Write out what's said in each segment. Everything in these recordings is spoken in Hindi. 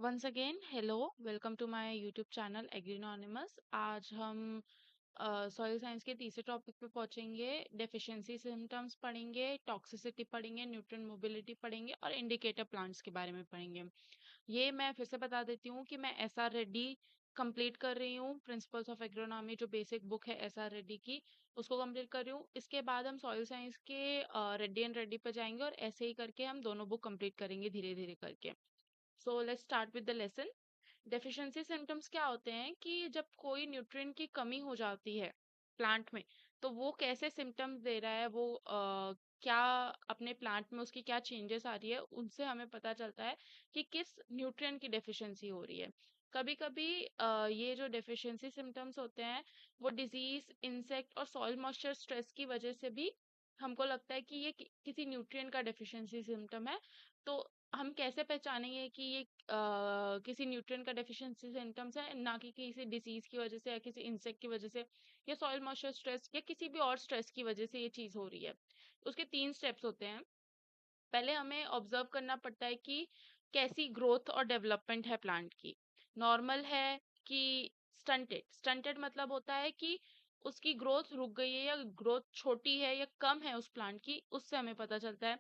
Once again hello, welcome to my YouTube channel एग्रीनोनिमस। आज हम सॉइल साइंस के तीसरे टॉपिक पे पहुंचेंगे। डेफिशिएंसी सिम्टम्स पढ़ेंगे, टॉक्सिसिटी पढ़ेंगे, न्यूट्रिएंट मोबिलिटी पढ़ेंगे और इंडिकेटर प्लांट्स के बारे में पढ़ेंगे। ये मैं फिर से बता देती हूँ कि मैं SR रेड्डी कंप्लीट कर रही हूँ। प्रिंसिपल्स ऑफ एग्रोनॉमी जो बेसिक बुक है SR रेड्डी की, उसको कंप्लीट कर रही हूँ। इसके बाद हम सॉइल साइंस के रेड्डी एंड रेड्डी पे जाएंगे और ऐसे ही करके हम दोनों बुक कंप्लीट करेंगे धीरे धीरे करके। So let's start with the lesson. Deficiency symptoms क्या होते हैं कि जब कोई न्यूट्रिएंट की कमी हो जाती है प्लांट में, तो वो कैसे सिम्टम्स दे रहा है, वो क्या अपने प्लांट में उसकी क्या चेंजेस आ रही है, उनसे हमें पता चलता है कि किस न्यूट्रिएंट की डेफिशिएंसी हो रही है। कभी कभी ये जो डेफिशिएंसी सिम्टम्स होते हैं वो डिजीज, इंसेक्ट और सॉइल मॉइस्चर स्ट्रेस की वजह से भी हमको लगता है कि ये किसी न्यूट्रिएंट का डेफिशिएंसी सिम्टम है। तो हम कैसे पहचानेंगे कि ये किसी न्यूट्रिएंट का डेफिशिएंसी सिम्टम्स है, ना कि किसी डिसीज की वजह से या किसी इंसेक्ट की वजह से या सॉइल मॉइस्चर स्ट्रेस या किसी भी और स्ट्रेस की वजह से ये चीज हो रही है। उसके 3 स्टेप्स होते हैं। पहले हमें ऑब्जर्व करना पड़ता है कि कैसी ग्रोथ और डेवलपमेंट है प्लांट की। नॉर्मल है कि स्टंटेड। स्टंटेड मतलब होता है कि उसकी ग्रोथ रुक गई है या ग्रोथ छोटी है या कम है उस प्लांट की, उससे हमें पता चलता है।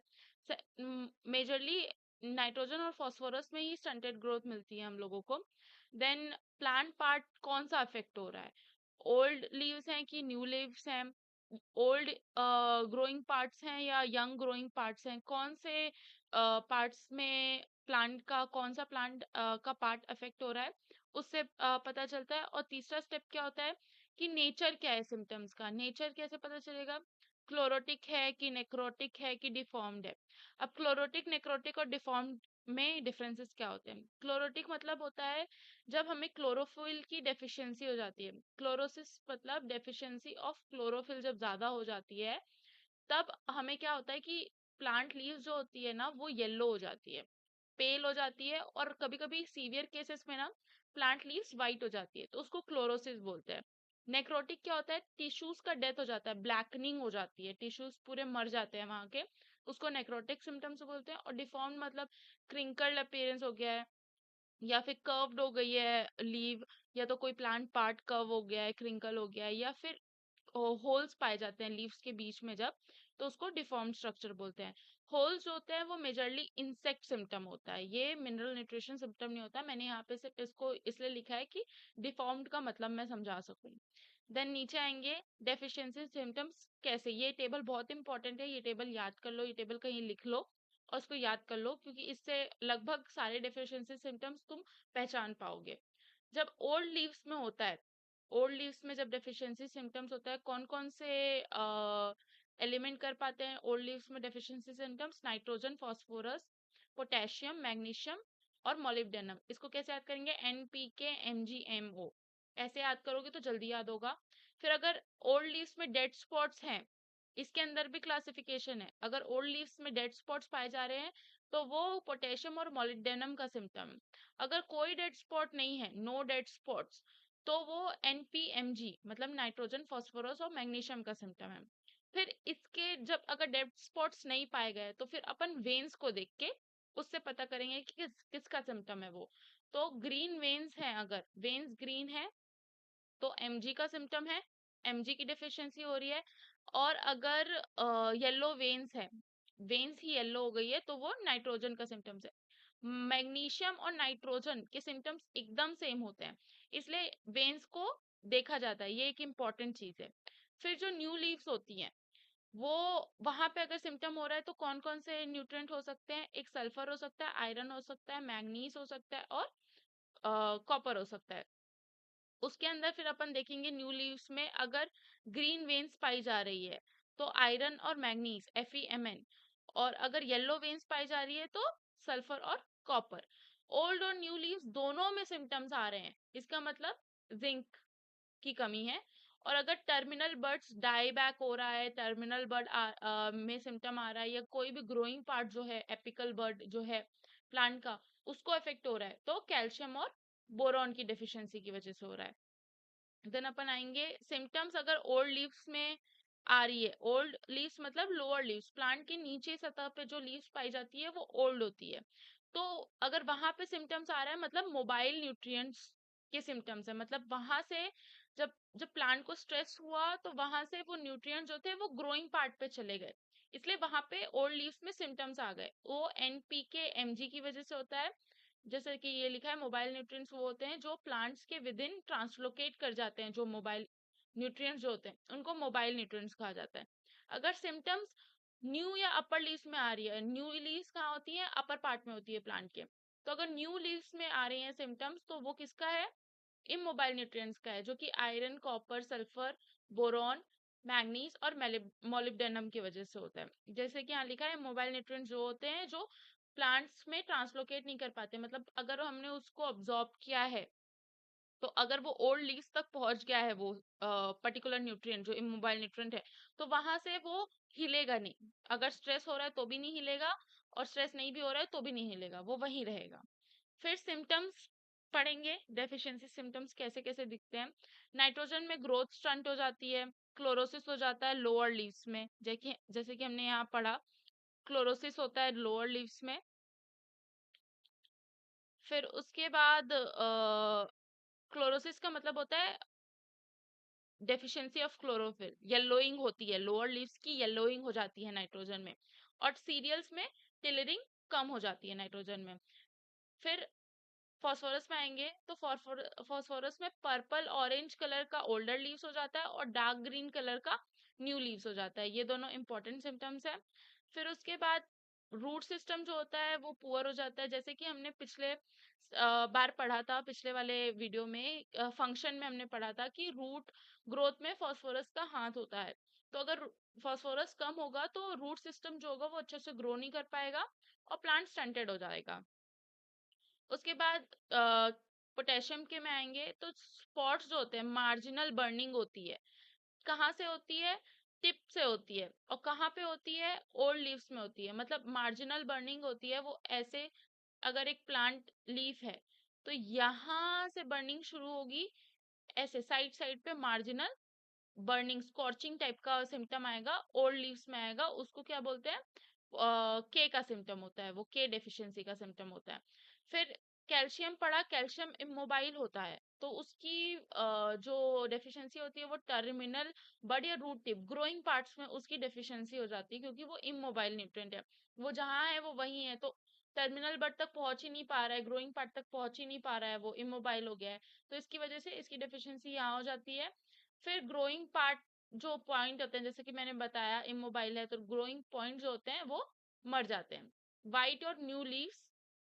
मेजरली नाइट्रोजन और फास्फोरस में ही स्टंटेड ग्रोथ मिलती है हम लोगों को। देन प्लांट पार्ट कौन सा अफेक्ट हो रहा है, ओल्ड लीव्स हैं कि न्यू लीव्स हैं, ओल्ड ग्रोइंग पार्ट्स हैं या यंग ग्रोइंग पार्ट्स हैं, कौन से पार्ट्स में प्लांट का कौन सा प्लांट का पार्ट अफेक्ट हो रहा है, उससे पता चलता है। और तीसरा स्टेप क्या होता है कि नेचर क्या है सिम्टम्स का। नेचर कैसे पता चलेगा, क्लोरोटिक है कि नेक्रोटिक है कि डिफॉर्म्ड है। अब क्लोरोटिक, नेक्रोटिक और डिफॉर्म्ड में डिफरेंसेस क्या होते हैं। क्लोरोटिक मतलब होता है जब हमें क्लोरोफिल की डेफिशिएंसी हो जाती है। क्लोरोसिस मतलब डेफिशिएंसी ऑफ क्लोरोफिल जब ज्यादा हो जाती है, तब हमें क्या होता है कि प्लांट लीव्स जो होती है ना वो येलो हो जाती है, पेल हो जाती है, और कभी कभी सीवियर केसेस में ना प्लांट लीव्स वाइट हो जाती है, तो उसको क्लोरोसिस बोलते हैं। नेक्रोटिक क्या होता है, टिश्यूज का डेथ हो जाता है, ब्लैकनिंग हो जाती है, टिश्यूज पूरे मर जाते हैं वहां के, उसको नेक्रोटिक सिम्टम्स बोलते हैं। और डिफॉर्म मतलब क्रिंकल्ड अपीयरेंस हो गया है, या फिर कर्व्ड हो गई है लीव, या तो कोई प्लांट पार्ट कर्व हो गया है, क्रिंकल हो गया है, या फिर होल्स पाए जाते हैं लीव्स के बीच में जब, तो उसको डिफॉर्म स्ट्रक्चर बोलते हैं। होल्स होते हैं वो मेजरली इंसेक्ट सिम्टम होता है, ये मिनरल न्यूट्रिशन सिम्टम नहीं होता। मैंने यहाँ पे सिर्फ इसको इसलिए लिखा है कि डिफॉर्म्ड का मतलब मैं समझा सकूं। देन नीचे आएंगे डेफिशिएंसी सिम्टम्स कैसे। ये टेबल बहुत इंपॉर्टेंट है, ये टेबल याद कर लो, ये टेबल कहीं लिख लो और उसको याद कर लो, क्योंकि इससे लगभग सारे डेफिशिएंसी सिम्टम्स तुम पहचान पाओगे। जब ओल्ड लीव्स में होता है, ओल्ड लीव्स में जब डेफिशिएंसी सिम्टम्स होता है, कौन कौन से एलिमेंट कर पाते हैं ओल्ड लीव्स में deficiency symptoms, nitrogen, phosphorus, potassium, magnesium और मोलिब्डेनम। इसको कैसे याद करेंगे, NPK, MgMO, ऐसे याद करोगे तो जल्दी याद होगा। फिर अगर ओल्ड लीव्स में डेड स्पॉट्स हैं, इसके अंदर भी क्लासिफिकेशन है। अगर ओल्ड लीव्स में डेड स्पॉट्स पाए जा रहे हैं तो वो पोटेशियम और मोलिब्डेनम का सिम्टम। अगर कोई डेड स्पॉट नहीं है, नो डेड स्पॉट्स, तो वो NPMG मतलब नाइट्रोजन, फास्फोरस और मैग्नीशियम का सिम्टम है। फिर इसके जब अगर डेड स्पॉट्स नहीं पाए गए तो फिर अपन वेन्स को देख के उससे पता करेंगे कि किसका सिम्टम है वो। तो ग्रीन वेन्स हैं, अगर वेन्स ग्रीन है तो MG का सिम्टम है, MG की डिफिशियंसी हो रही है। और अगर येलो वेन्स है, वेन्स ही येलो हो गई है, तो वो नाइट्रोजन का सिम्टम्स है। मैग्नीशियम और नाइट्रोजन के सिम्टम्स एकदम सेम होते हैं, इसलिए वेन्स को देखा जाता है, ये एक इम्पॉर्टेंट चीज है। फिर जो न्यू लीव्स होती हैं, वो वहां पे अगर सिम्टम हो रहा है तो कौन कौन से न्यूट्रिएंट हो सकते हैं, एक सल्फर हो सकता है, आयरन हो सकता है, मैग्नीज हो सकता है और कॉपर हो सकता है। उसके अंदर फिर अपन देखेंगे न्यू लीव्स में अगर ग्रीन वेन्स पाई जा रही है तो आयरन और मैग्नीज, FeMn। और अगर येलो वेन्स पाई जा रही है तो सल्फर और कॉपर। ओल्ड और न्यू लीव्स दोनों में सिम्टम्स आ रहे हैं, इसका मतलब जिंक की कमी है। और अगर टर्मिनल बर्ड्स डाई बैक हो रहा है, टर्मिनल बर्ड में सिम्टम आ रहा है, या कोई भी ग्रोइंग पार्ट जो है, एपिकल बर्ड जो है प्लांट का, उसको इफेक्ट हो रहा है, तो कैल्शियम और बोरॉन की डेफिशिएंसी की वजह से हो रहा है। देन अपन आएंगे सिम्टम्स अगर ओल्ड लीव्स में आ रही है। ओल्ड लीव्स मतलब लोअर लीव्स, प्लांट के नीचे सतह पे जो लीव्स पाई जाती है वो ओल्ड होती है। तो अगर वहां पे सिम्टम्स आ रहा है मतलब मोबाइल न्यूट्रिएंट्स के सिम्टम्स है, मतलब वहां से जब जब प्लांट को स्ट्रेस हुआ तो वहां से वो न्यूट्रिएंट्स जो थे वो ग्रोइंग पार्ट पे चले गए, इसलिए वहां पे ओल्ड लीव्स में सिम्टम्स आ गए। वो एनपीके एमजी की वजह से होता है। जैसे कि ये लिखा है मोबाइल न्यूट्रिएंट्स वो होते हैं जो प्लांट्स के विद इन ट्रांसलोकेट कर जाते हैं, जो मोबाइल न्यूट्रिएंट्स जो होते हैं उनको मोबाइल न्यूट्रिएंट्स कहा जाता है। अगर सिम्टम्स न्यू या अपर लीव्स में आ रही है, न्यू लीव्स कहाँ होती है, अपर पार्ट में होती है प्लांट के, तो अगर न्यू लीव्स में आ रही हैं सिम्टम्स तो वो किसका है, इमोबाइल न्यूट्रिएंट्स का है, जो कि iron, copper, sulphur, boron, manganese और मोलिब्डेनम की वजह से होता है। जैसे कि यहाँ लिखा है मोबाइल न्यूट्रिएंट्स जो होते हैं जो प्लांट्स में ट्रांसलोकेट नहीं कर पाते, मतलब अगर हमने उसको ऑब्जॉर्ब किया है तो अगर वो ओल्ड लीव्स तक पहुंच गया है वो पर्टिकुलर न्यूट्रिएंट जो इमोबाइल न्यूट्रिएंट है, तो वहां से वो हिलेगा नहीं। अगर स्ट्रेस हो रहा है तो भी नहीं हिलेगा, और स्ट्रेस नहीं भी हो रहा है तो भी नहीं हिलेगा, वो वहीं रहेगा। फिर सिम्टम्स पढ़ेंगे, डेफिशिएंसी सिम्टम्स कैसे कैसे दिखते हैं। नाइट्रोजन में ग्रोथ स्टंट हो जाती है, क्लोरोसिस हो जाता है लोअर लीव्स में, जैसे कि हमने यहाँ पढ़ा, क्लोरोसिस होता है लोअर लीव्स में। फिर उसके बाद क्लोरोसिस का मतलब होता है डेफिशिएंसी ऑफ क्लोरोफिल, येलोइंग होती है लोअर लीव्स की, येलोइंग हो जाती है नाइट्रोजन में। और सीरियल्स में टिलरिंग कम हो जाती है नाइट्रोजन में। फिर फास्फोरस में आएंगे तो फास्फोरस में पर्पल ऑरेंज कलर का ओल्डर लीव्स हो जाता है और डार्क ग्रीन कलर का न्यू लीव्स हो जाता है, ये दोनों इंपॉर्टेंट सिम्टम्स है। फिर उसके बाद रूट सिस्टम जो होता है वो पुअर हो जाता है, जैसे कि हमने पिछले बार पढ़ा था, पिछले वाले वीडियो में फंक्शन में हमने पढ़ा था कि रूट ग्रोथ में फास्फोरस का हाथ होता है। तो अगर फास्फोरस कम होगा तो रूट सिस्टम जो होगा वो अच्छे से ग्रो नहीं कर पाएगा और प्लांट स्टंटेड हो जाएगा। उसके बाद पोटेशियम के में आएंगे तो स्पॉट्स जो होते हैं मार्जिनल बर्निंग होती है, कहाँ से होती है, टिप से होती है, और कहाँ पे होती है, ओल्ड लीव्स में होती है। मतलब मार्जिनल बर्निंग होती है वो ऐसे, अगर एक प्लांट लीफ है तो यहाँ से बर्निंग शुरू होगी, ऐसे साइड साइड पे मार्जिनल बर्निंग स्कॉर्चिंग टाइप का सिम्टम आएगा, ओल्ड लीव्स में आएगा, उसको क्या बोलते हैं, के का सिम्टम होता है, वो के डेफिशिएंसी का सिम्टम होता है। फिर कैल्शियम पढ़ा, कैल्शियम इमोबाइल होता है तो उसकी जो डेफिशिएंसी होती है वो टर्मिनल बड या रूट टिप ग्रोइंग पार्ट्स में उसकी डेफिशिएंसी हो जाती है, क्योंकि वो इमोबाइल न्यूट्रिएंट है, वो जहाँ है वो वही है, तो टर्मिनल बड तक पहुंच ही नहीं पा रहा है, ग्रोइंग पार्ट तक पहुंच ही नहीं पा रहा है, वो इमोबाइल हो गया है, तो इसकी वजह से इसकी डेफिशिएंसी यहाँ हो जाती है। फिर ग्रोइंग पार्ट जो पॉइंट होते हैं, जैसे कि मैंने बताया इमोबाइल है तो ग्रोइंग पॉइंट जो होते हैं वो मर जाते हैं। वाइट और न्यू लीव्स,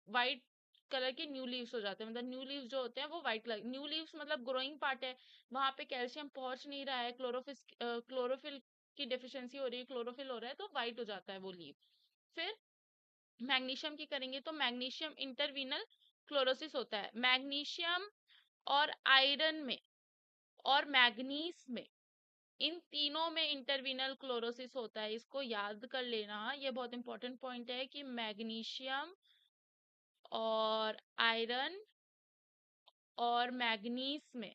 वाइट कलर के न्यू लीव्स हो जाते हैं, मतलब न्यू लीव्स जो होते हैं वो वाइट कलर, न्यू लीव्स मतलब ग्रोइंग पार्ट है, वहां पे कैल्शियम पहुंच नहीं रहा है, क्लोरोफिल की डेफिशिएंसी हो रही है, क्लोरोफिल हो रहा है तो वाइट हो जाता है वो लीव। फिर मैग्नीशियम की करेंगे तो मैग्नीशियम इंटरवीनल क्लोरोसिस होता है, मैग्नीशियम और आयरन में और मैग्नीज में, इन तीनों में इंटरवीनल क्लोरोसिस होता है, इसको याद कर लेना, ये बहुत इंपॉर्टेंट पॉइंट है कि मैग्नीशियम और आयरन और मैग्नीज में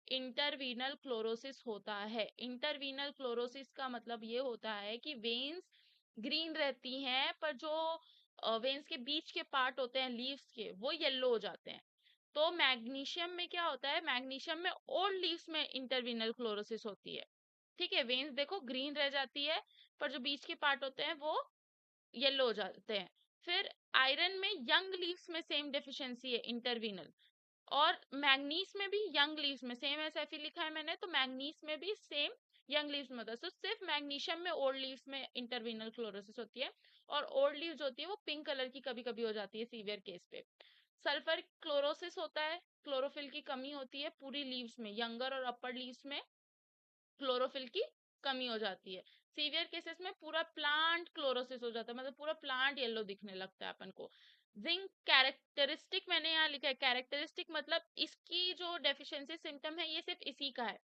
इंटरवीनल क्लोरोसिस होता है। इंटरवीनल क्लोरोसिस का मतलब ये होता है कि वेन्स ग्रीन रहती हैं पर जो वेन्स के बीच के पार्ट होते हैं लीव्स के वो येलो हो जाते हैं। तो मैग्नीशियम में क्या होता है, मैग्नीशियम में ओल्ड लीव्स में इंटरवीनल क्लोरोसिस होती है, ठीक है, वेन्स देखो ग्रीन रह जाती है पर जो बीच के पार्ट होते हैं वो येलो हो जाते हैं। फिर आयरन में यंग लीव्स में सेम डेफिशिएंसी है इंटरवीनल, और मैग्नीज में भी यंग लीव्स में सेम, ऐसा ही लिखा है मैंने, तो मैग्नीज में भी सेम यंग लीव्स में होता है। तो सिर्फ मैग्नीशियम में ओल्ड लीव्स में इंटरवीनल क्लोरोसिस होती है, और ओल्ड लीव्स होती है वो पिंक कलर की कभी कभी हो जाती है सीवियर केस पे। सल्फर क्लोरोसिस होता है, क्लोरोफिल की कमी होती है पूरी लीव्स में, यंगर और अपर लीव्स में क्लोरोफिल की कमी हो जाती है। सीवियर केसेस में पूरा प्लांट क्लोरोसिस हो जाता है, मतलब पूरा प्लांट येलो दिखने लगता है अपन को। जिंक कैरेक्टरिस्टिक मैंने यहाँ लिखा है, कैरेक्टरिस्टिक मतलब इसकी जो डेफिशिएंसी सिम्टम है ये सिर्फ इसी का है।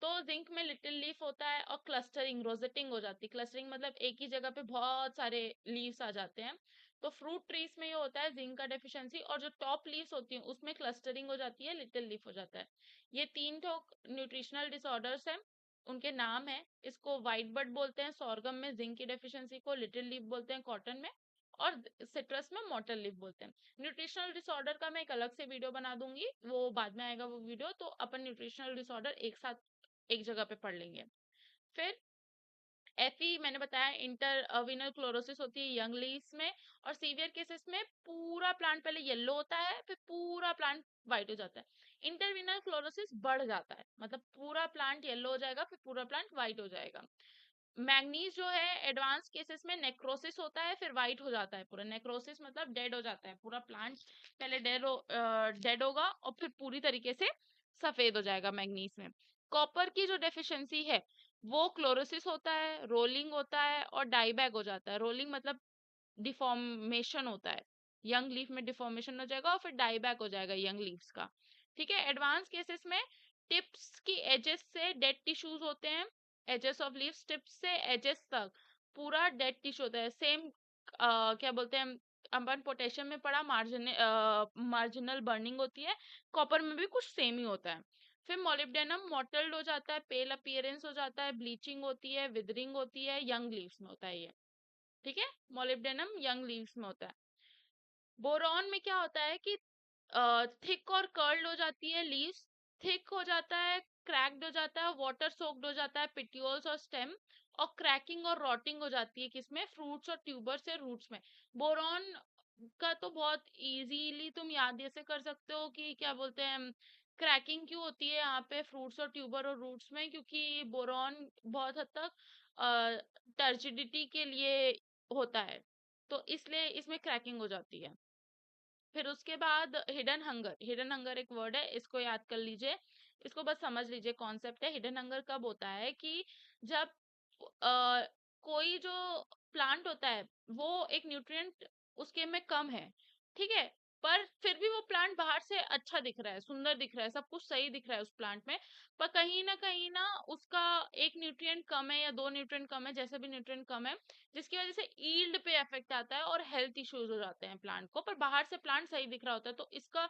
तो जिंक में लिटिल लीफ होता है और क्लस्टरिंग रोजेटिंग हो जाती है, क्लस्टरिंग मतलब एक ही जगह पे बहुत सारे लीव्स आ जाते हैं। तो फ्रूट ट्रीज में ये होता है जिंक का डेफिशिएंसी, और जो टॉप लीव्स होती हैं उसमें क्लस्टरिंग हो जाती है, लिटिल लीफ हो जाता है। ये तीन तो न्यूट्रिशनल डिसऑर्डर्स हैं, उनके नाम है, इसको व्हाइट बर्ड बोलते हैं, सोरगम में जिंक की डेफिशिएंसी को लिटिल लीफ बोलते हैं कॉटन में, और सिट्रस में मॉटल लीफ बोलते हैं। न्यूट्रिशनल डिसऑर्डर का मैं एक अलग से वीडियो बना दूंगी, वो बाद में आएगा वो वीडियो, तो अपन न्यूट्रिशनल डिसऑर्डर एक साथ एक जगह पे पढ़ लेंगे। फिर एफई मैंने बताया, इंटरवीनल क्लोरोसिस होती है यंग लीव्स में, और सीवियर केसेस में पूरा प्लांट पहले येलो होता है, फिर पूरा प्लांट व्हाइट हो जाता है। इंटरवीनल क्लोरोसिस बढ़ जाता है, मतलब पूरा प्लांट येलो हो जाएगा, फिर पूरा प्लांट व्हाइट हो जाएगा। मैग्नीज जो है एडवांस केसेस में नेक्रोसिस होता है, फिर व्हाइट हो जाता है पूरा। नेक्रोसिस मतलब डेड हो जाता है पूरा प्लांट, पहले डेड होगा और फिर पूरी तरीके से सफेद हो जाएगा मैग्नीज में। कॉपर की जो डेफिशिएंसी है वो क्लोरोसिस होता है, रोलिंग होता है और डाईबैक हो जाता है। रोलिंग मतलब डिफॉर्मेशन होता है, यंग लीफ में डिफॉर्मेशन हो जाएगा और फिर डाईबैक हो जाएगा यंग लीव्स का। ठीक है, एडवांस केसेस में टिप्स की एजेस से डेड टिश्यूज होते हैं, एजेस ऑफ लीव्स टिप्स से एजेस तक पूरा डेड टिश्यू होता है। सेम क्या बोलते हैं, अपन पोटेशियम में पढ़ा मार्जिनल बर्निंग होती है, कॉपर में भी कुछ सेम ही होता है। फिर मोलिब्डेनम मॉटल्ड हो जाता है, पेल अपीयरेंस हो जाता है, ब्लीचिंग होती है, विदरिंग होती है, यंग लीव्स में होता है ये। ठीक है, मोलिब्डेनम यंग लीव्स में होता है। बोरॉन में क्या होता है कि थिक और कर्ल्ड हो जाती है लीव्स, थिक हो जाता है, क्रैक्ड हो जाता है, वाटर सोक्ड हो जाता है पिटियोल्स और स्टेम, और क्रैकिंग और रॉटिंग हो जाती है किसमें, फ्रूट्स और ट्यूबर्स से रूट्स में। बोरॉन का तो बहुत इजीली तुम याद ऐसे कर सकते हो कि क्या बोलते हैं, क्रैकिंग क्यों होती है यहाँ पे फ्रूट्स और ट्यूबर और रूट्स में, क्योंकि बोरॉन बहुत हद तक टर्जिडिटी के लिए होता है, तो इसलिए इसमें क्रैकिंग हो जाती है। फिर उसके बाद हिडन हंगर, हिडन हंगर एक वर्ड है, इसको याद कर लीजिए, इसको बस समझ लीजिए कॉन्सेप्ट है। हिडन हंगर कब होता है कि जब अ, कोई जो प्लांट होता है वो एक न्यूट्रिएंट उसके में कम है, ठीक है, पर फिर भी वो प्लांट बाहर से अच्छा दिख रहा है, सुंदर दिख रहा है, सब कुछ सही दिख रहा है उस प्लांट में, पर कहीं ना उसका एक न्यूट्रिएंट कम है या दो न्यूट्रिएंट कम है, जैसे भी न्यूट्रिएंट कम है, जिसकी वजह से ईल्ड पे इफेक्ट आता है और हेल्थ इश्यूज हो जाते हैं प्लांट को, पर बाहर से प्लांट सही दिख रहा होता है, तो इसका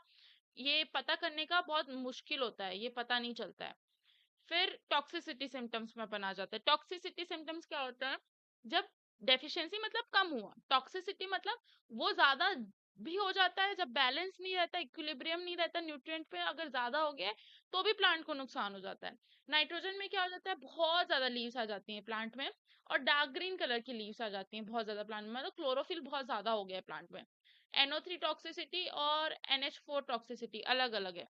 ये पता करने का बहुत मुश्किल होता है, ये पता नहीं चलता है। फिर टॉक्सिसिटी सिम्टम्स में अपन आ जाते हैं। टॉक्सिसिटी सिम्टम्स क्या होता है, जब डेफिशिएंसी मतलब कम हुआ, टॉक्सिसिटी मतलब वो ज्यादा भी हो जाता है, जब बैलेंस नहीं रहता, इक्विलिब्रियम नहीं रहता न्यूट्रिएंट पे, अगर ज्यादा हो गया है तो भी प्लांट को नुकसान हो जाता है। नाइट्रोजन में क्या हो जाता है, बहुत ज्यादा लीव्स आ जाती हैं प्लांट में, और डार्क ग्रीन कलर की लीव्स आ जाती हैं बहुत ज्यादा प्लांट में, मतलब क्लोरोफिल बहुत ज्यादा हो गया है प्लांट में। NO3 टॉक्सिसिटी और NH4 टॉक्सिसिटी अलग अलग है।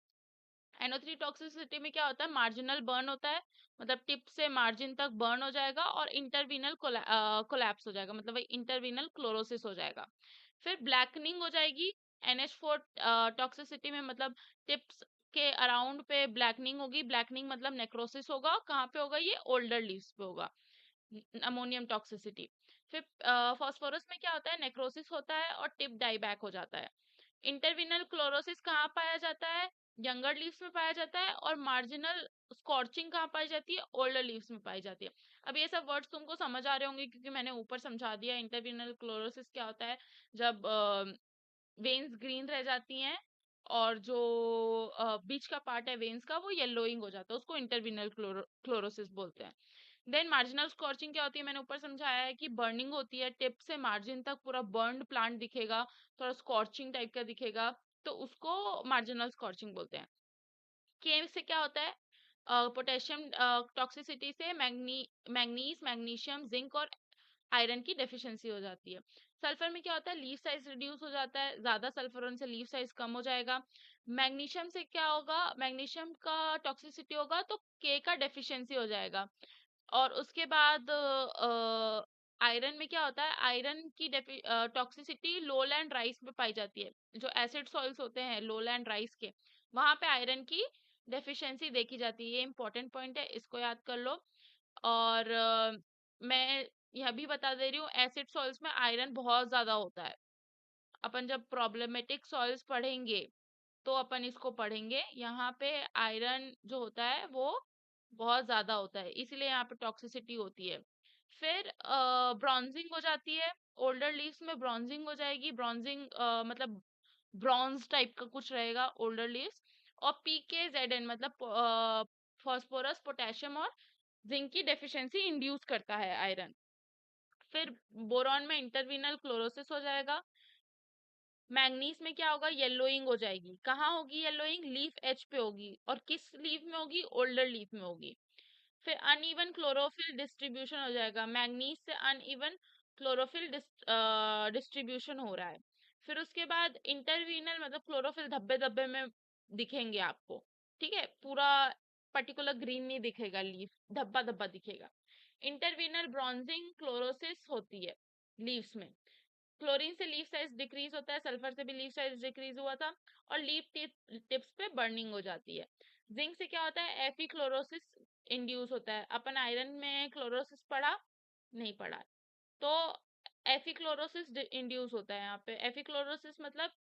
NO3 टॉक्सिसिटी में क्या होता है, मार्जिनल बर्न होता है, मतलब टिप से मार्जिन तक बर्न हो जाएगा, और इंटरवीनल कोलैप्स हो जाएगा, मतलब इंटरवीनल क्लोरोसिस हो जाएगा। फिर ब्लैकनिंग हो जाएगी NH4 टॉक्सिसिटी में, मतलब टिप्स के अराउंड पे ब्लैकनिंग होगी, ब्लैकनिंग मतलब नेक्रोसिस होगा, कहाँ पे होगा ये, ओल्डर लीव्स पे होगा, अमोनियम टॉक्सिसिटी। फिर फास्फोरस में क्या होता है, नेक्रोसिस होता है और टिप डाईबैक हो जाता है। इंटरविनल क्लोरोसिस कहाँ पाया जाता है, यंगर लीव्स में पाया जाता है, और मार्जिनल स्कॉर्चिंग कहाँ पाई जाती है, ओल्डर लीव्स में पाई जाती है। अब ये सब वर्ड्स तुमको समझ आ रहे होंगे क्योंकि मैंने ऊपर समझा दिया। इंटरविनल क्लोरोसिस क्या होता है, जब वेन्स ग्रीन रह जाती हैं और जो बीच का पार्ट है वेन्स का वो येलोइंग हो जाता है, उसको इंटरविनल क्लोरोसिस बोलते हैं। देन मार्जिनल स्कॉर्चिंग क्या होती है, मैंने ऊपर समझाया है कि बर्निंग होती है, टिप से मार्जिन तक पूरा बर्न्ड प्लांट दिखेगा, थोड़ा स्कॉर्चिंग टाइप का दिखेगा, तो उसको मार्जिनल स्कॉर्चिंग बोलते हैं। के से क्या होता है, पोटेशियम टॉक्सिसिटी से मैग्नीज मैग्नीशियम जिंक और आयरन की डेफिशिएंसी हो जाती है। सल्फर में क्या होता है, लीफ साइज रिड्यूस हो जाता है, ज्यादा सल्फर होने से लीफ साइज कम हो जाएगा। मैग्नीशियम से क्या होगा, मैग्नीशियम का टॉक्सिसिटी होगा तो के का डेफिशिएंसी हो जाएगा। और उसके बाद आयरन में क्या होता है, आयरन की टॉक्सिसिटी लोलैंड राइस में पाई जाती है, जो एसिड सॉइल्स होते हैं लोलैंड राइस के, वहां पे आयरन की डेफिशिएंसी देखी जाती है। ये इंपॉर्टेंट पॉइंट है, इसको याद कर लो। और मैं यह भी बता दे रही हूँ, एसिड सॉइल्स में आयरन बहुत ज्यादा होता है। अपन जब प्रॉब्लमेटिक सॉइल्स पढ़ेंगे तो अपन इसको पढ़ेंगे, यहाँ पे आयरन जो होता है वो बहुत ज्यादा होता है, इसलिए यहाँ पे टॉक्सिसिटी होती है। फिर ब्रॉन्जिंग हो जाती है, ओल्डर लीव्स में ब्रॉन्जिंग हो जाएगी, ब्रॉन्जिंग मतलब ब्रॉन्ज टाइप का कुछ रहेगा ओल्डर लीव्स। और PKZN मतलब फास्फोरस पोटेशियम और जिंक की डेफिशिएंसी इंड्यूस करता है आयरन। फिर बोरॉन में इंटरवीनल क्लोरोसिस हो जाएगा। मैंगनीज में क्या होगा, येलोइंग हो जाएगी। कहाँ होगी येलोइंग, लीफ एज पे होगी, और किस लीफ में होगी, ओल्डर लीफ में होगी। फिर अनइवन क्लोरोफिल डिस्ट्रीब्यूशन हो जाएगा, मैंगनीज से अनइवन क्लोरोफिल डिस्ट्रीब्यूशन हो रहा है। फिर उसके बाद इंटरवीनल मतलब क्लोरोफिल धब्बे धब्बे में दिखेंगे आपको, ठीक है, पूरा पर्टिकुलर ग्रीन नहीं दिखेगा, लीफ धब्बा धब्बा दिखेगा। इंटरवीनल ब्रॉन्जिंग क्लोरोसिस होती है लीव्स में। क्लोरीन से लीफ साइज डिक्रीज होता है, सल्फर से भी लीफ साइज डिक्रीज हुआ था, और लीफ टिप्स पे बर्निंग हो जाती है। जिंक से क्या होता है, एफी क्लोरोसिस इंड्यूस होता है। अपन आयरन में क्लोरोसिस पढ़ा नहीं पढ़ा, तो एफी क्लोरोसिस इंड्यूस होता है यहाँ पे। एफी क्लोरोसिस मतलब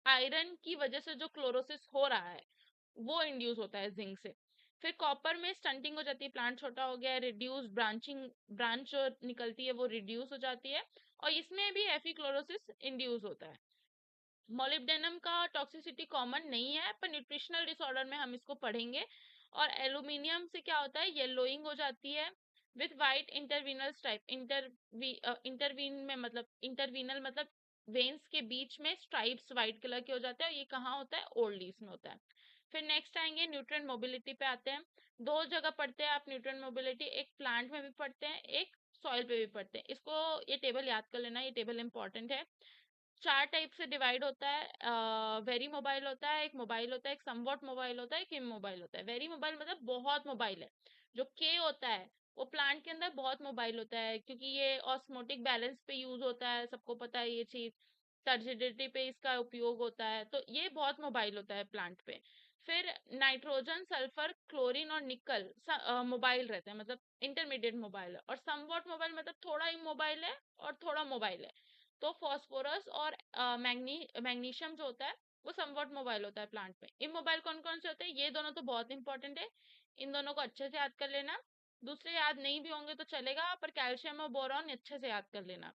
आयरन की वजह से जो क्लोरोसिस हो रहा है वो इंड्यूस होता है जिंक से। फिर कॉपर में स्टंटिंग हो जाती है, प्लांट छोटा हो गया है, रिड्यूस ब्रांचिंग, ब्रांच जो निकलती है वो रिड्यूस हो जाती है, और इसमें भी एफी क्लोरोसिस इंड्यूस होता है। मोलिब्डेनम का टॉक्सिसिटी कॉमन नहीं है, पर न्यूट्रिशनल डिसऑर्डर में हम इसको पढ़ेंगे। और एल्यूमिनियम से क्या होता है, येलोइंग हो जाती है विथ वाइट इंटरवीनल स्ट्राइप। इंटरवीन में मतलब इंटरवीनल मतलब वेन्स के बीच में स्ट्राइप्स वाइट कलर के हो जाते हैं, और ये कहाँ होता है, ओल्ड लीव्स में होता है। फिर नेक्स्ट आएंगे न्यूट्रिएंट मोबिलिटी पे आते हैं। दो जगह पढ़ते हैं आप न्यूट्रिएंट मोबिलिटी, एक प्लांट में भी पढ़ते हैं, एक सॉइल पे भी पढ़ते हैं। इसको ये टेबल याद कर लेना, ये टेबल इंपॉर्टेंट है। चार टाइप से डिवाइड होता है, वेरी मोबाइल होता है, एक मोबाइल होता है, एक समवॉट मोबाइल होता है, एक इमोबाइल होता है। वेरी मोबाइल मतलब बहुत मोबाइल है। जो के होता है वो प्लांट के अंदर बहुत मोबाइल होता है, क्योंकि ये ऑस्मोटिक बैलेंस पे यूज होता है, सबको पता है ये चीज। टर्जिडिटी पे इसका उपयोग होता है, तो ये बहुत मोबाइल होता है प्लांट पे। फिर नाइट्रोजन, सल्फर, क्लोरीन और निकल मोबाइल रहते हैं, मतलब इंटरमीडिएट मोबाइल है। और समवॉट मोबाइल मतलब थोड़ा इमोबाइल है और थोड़ा मोबाइल है। तो फॉस्फोरस और मैग्नीशियम जो होता है वो समवॉट मोबाइल होता है प्लांट में। इमोबाइल कौन कौन से होते हैं, ये दोनों तो बहुत इंपॉर्टेंट है, इन दोनों को अच्छे से याद कर लेना। दूसरे याद नहीं भी होंगे तो चलेगा, पर कैल्शियम और बोरॉन अच्छे से याद कर लेना।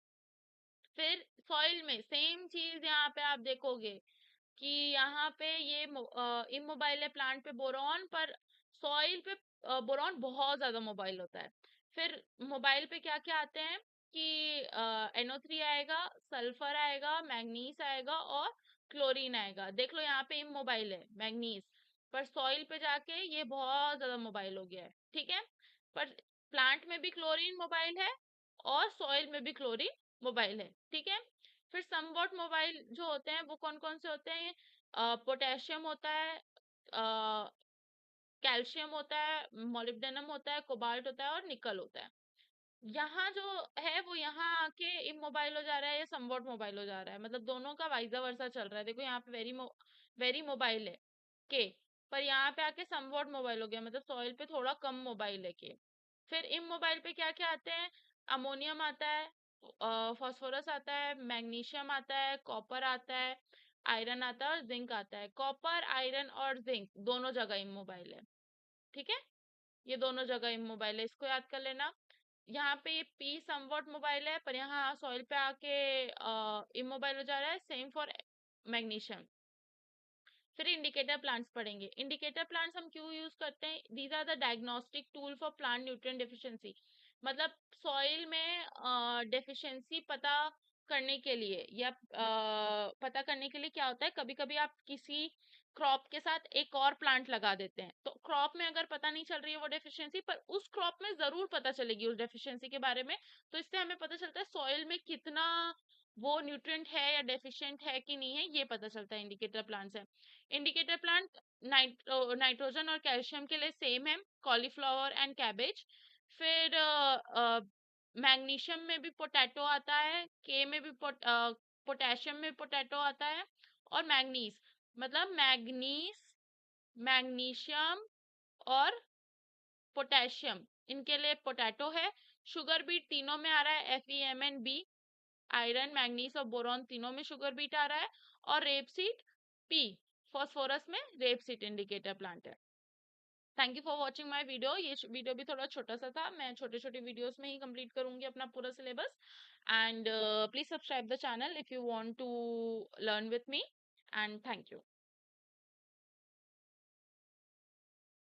फिर सॉइल में सेम चीज यहाँ पे आप देखोगे कि यहाँ पे ये इमोबाइल है प्लांट पे बोरॉन, पर सॉइल पे बोरॉन बहुत ज्यादा मोबाइल होता है। फिर मोबाइल पे क्या क्या आते हैं कि NO3 आएगा, सल्फर आएगा, मैग्नीज आएगा और क्लोरीन आएगा। देख लो यहाँ पे इमोबाइल है मैग्नीज, पर सॉइल पे जाके ये बहुत ज्यादा मोबाइल हो गया है, ठीक है। पर प्लांट में भी क्लोरीन मोबाइल है और सॉइल में भी क्लोरीन मोबाइल है, ठीक है। फिर समवॉट मोबाइल जो होते हैं वो कौन कौन से होते हैं, पोटेशियम होता है, कैल्शियम होता है, मोलिब्डेनम होता है, कोबाल्ट होता है और निकल होता है। यहाँ जो है वो यहाँ आके इमोबाइल हो जा रहा है या समवॉट मोबाइल हो जा रहा है, मतलब दोनों का वाइजा वर्सा चल रहा है। देखो यहाँ पे वेरी मोबाइल है के, पर यहाँ पे आके समवॉट मोबाइल हो गया, मतलब सॉइल पे थोड़ा कम मोबाइल है के। फिर इमोबाइल पे क्या क्या आते हैं, अमोनियम आता है, फास्फोरस आता है, मैग्नीशियम आता है, कॉपर आता है, आयरन आता है और जिंक आता है। कॉपर, आयरन और जिंक दोनों जगह इमोबाइल है, ठीक है। ये दोनों जगह इमोबाइल है, इसको याद कर लेना। यहाँ पे ये पी समवॉट मोबाइल है, पर यहाँ सॉइल पे आके इमोबाइल हो जा रहा है। Same for magnesium. फिर इंडिकेटर प्लांट्स पढ़ेंगे। इंडिकेटर प्लांट्स हम क्यों यूज करते हैं, these are the diagnostic tool for plant nutrient deficiency. मतलब सॉइल में डेफिशिएंसी पता करने के लिए या पता करने के लिए क्या होता है, कभी कभी आप किसी क्रॉप के साथ एक और प्लांट लगा देते हैं, तो क्रॉप में अगर पता नहीं चल रही है वो डेफिशिएंसी, पर उस क्रॉप में जरूर पता चलेगी उस डेफिशिएंसी के बारे में। तो इससे हमें पता चलता है सॉइल में कितना वो न्यूट्रिएंट है या डेफिशिएंट है कि नहीं है, ये पता चलता है इंडिकेटर प्लांट से। इंडिकेटर प्लांट नाइट्रोजन और कैल्शियम के लिए सेम है, कॉलीफ्लावर एंड कैबेज। फिर मैग्नीशियम में भी पोटैटो आता है, के में भी पोटेशियम में पोटैटो आता है, और मैग्नीज मतलब मैग्नीज, मैग्नीशियम और पोटेशियम, इनके लिए पोटैटो है। शुगर बीट तीनों में आ रहा है, FeMnB, आयरन, मैग्नीज और बोरॉन तीनों में शुगर बीट आ रहा है। और रेपसीड पी, फॉस्फोरस में रेपसीड इंडिकेटर प्लांट है। Thank you for watching my video. ये वीडियो भी थोड़ा छोटा सा था, मैं छोटे छोटे वीडियोस में ही कंप्लीट करूंगी अपना पूरा syllabus. And please subscribe the channel if you want to learn with me, and thank you.